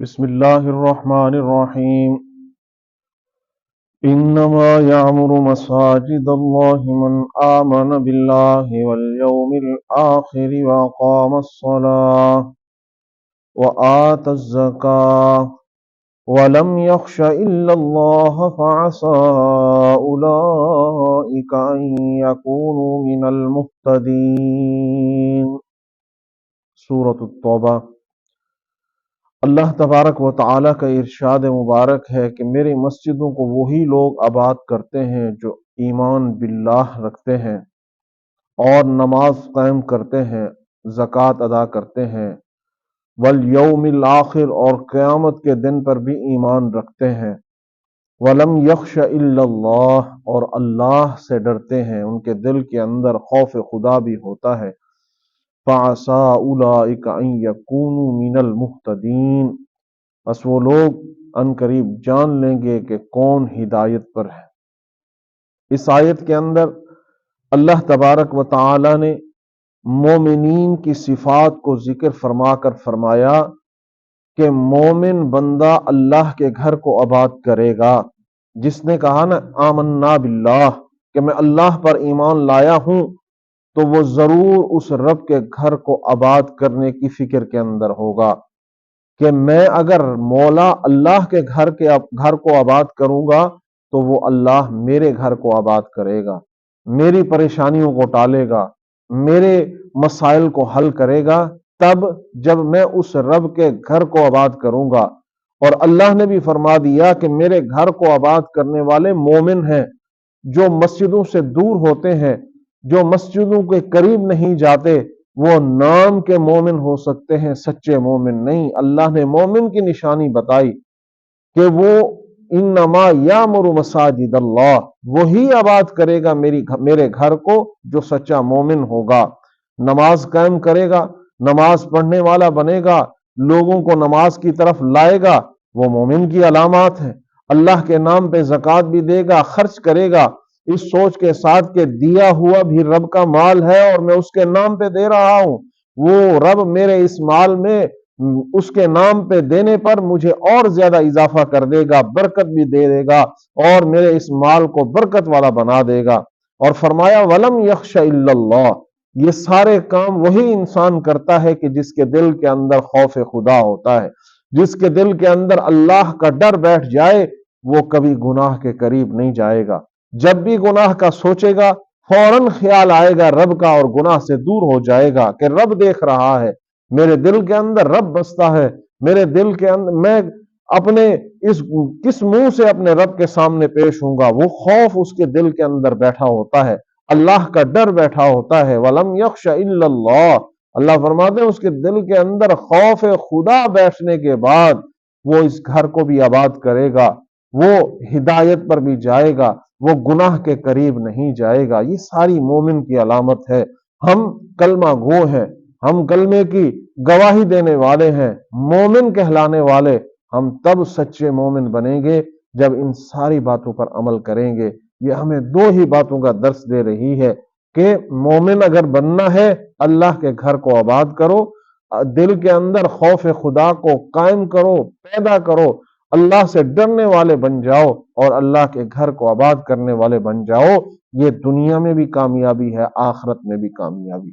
بسم الله الرحمن الرحيم إنما يعمر مساجد الله من آمن بالله واليوم الآخر وأقام الصلاة وآتى الزكاة ولم يخش إلا الله فعسى أولئك أن يكونوا من المهتدين۔ سورة التوبہ۔ اللہ تبارک و تعالیٰ کا ارشاد مبارک ہے کہ میری مسجدوں کو وہی لوگ آباد کرتے ہیں جو ایمان باللہ رکھتے ہیں اور نماز قائم کرتے ہیں، زکوٰۃ ادا کرتے ہیں، والیوم الآخر اور قیامت کے دن پر بھی ایمان رکھتے ہیں، ولم یخش الا اللہ اور اللہ سے ڈرتے ہیں، ان کے دل کے اندر خوف خدا بھی ہوتا ہے۔ فَعَسَىٰ أُولَٰئِكَ أَن يَكُونُوا مِنَ الْمُهْتَدِينَ، بس وہ لوگ ان قریب جان لیں گے کہ کون ہدایت پر ہے۔ اس آیت کے اندر اللہ تبارک و تعالی نے مومنین کی صفات کو ذکر فرما کر فرمایا کہ مومن بندہ اللہ کے گھر کو آباد کرے گا۔ جس نے کہا نا آمنا باللہ کہ میں اللہ پر ایمان لایا ہوں، تو وہ ضرور اس رب کے گھر کو آباد کرنے کی فکر کے اندر ہوگا کہ میں اگر مولا اللہ کے گھر کو آباد کروں گا تو وہ اللہ میرے گھر کو آباد کرے گا، میری پریشانیوں کو ٹالے گا، میرے مسائل کو حل کرے گا، تب جب میں اس رب کے گھر کو آباد کروں گا۔ اور اللہ نے بھی فرما دیا کہ میرے گھر کو آباد کرنے والے مومن ہیں، جو مسجدوں سے دور ہوتے ہیں، جو مسجدوں کے قریب نہیں جاتے، وہ نام کے مومن ہو سکتے ہیں، سچے مومن نہیں۔ اللہ نے مومن کی نشانی بتائی کہ وہ انما یامر مساجد اللہ، وہی آباد کرے گا میرے گھر کو جو سچا مومن ہوگا، نماز قائم کرے گا، نماز پڑھنے والا بنے گا، لوگوں کو نماز کی طرف لائے گا، وہ مومن کی علامات ہیں۔ اللہ کے نام پہ زکوٰۃ بھی دے گا، خرچ کرے گا اس سوچ کے ساتھ کہ دیا ہوا بھی رب کا مال ہے اور میں اس کے نام پہ دے رہا ہوں، وہ رب میرے اس مال میں اس کے نام پہ دینے پر مجھے اور زیادہ اضافہ کر دے گا، برکت بھی دے دے گا اور میرے اس مال کو برکت والا بنا دے گا۔ اور فرمایا ولم یخش الا اللہ، یہ سارے کام وہی انسان کرتا ہے کہ جس کے دل کے اندر خوف خدا ہوتا ہے، جس کے دل کے اندر اللہ کا ڈر بیٹھ جائے، وہ کبھی گناہ کے قریب نہیں جائے گا۔ جب بھی گناہ کا سوچے گا فوراً خیال آئے گا رب کا اور گناہ سے دور ہو جائے گا کہ رب دیکھ رہا ہے، میرے دل کے اندر رب بستا ہے، میرے دل کے اندر میں اپنے کس منہ سے اپنے رب کے سامنے پیش ہوں گا، وہ خوف اس کے دل کے اندر بیٹھا ہوتا ہے، اللہ کا ڈر بیٹھا ہوتا ہے۔ وَلَمْ يَخْشَ إِلَّا اللَّهِ، اللہ فرماتے ہیں اس کے دل کے اندر خوف خدا بیٹھنے کے بعد وہ اس گھر کو بھی آباد کرے گا، وہ ہدایت پر بھی جائے گا، وہ گناہ کے قریب نہیں جائے گا۔ یہ ساری مومن کی علامت ہے۔ ہم کلمہ گو ہیں، ہم کلمے کی گواہی دینے والے ہیں، مومن کہلانے والے، ہم تب سچے مومن بنیں گے جب ان ساری باتوں پر عمل کریں گے۔ یہ ہمیں دو ہی باتوں کا درس دے رہی ہے کہ مومن اگر بننا ہے اللہ کے گھر کو آباد کرو، دل کے اندر خوف خدا کو قائم کرو، پیدا کرو، اللہ سے ڈرنے والے بن جاؤ اور اللہ کے گھر کو آباد کرنے والے بن جاؤ۔ یہ دنیا میں بھی کامیابی ہے، آخرت میں بھی کامیابی۔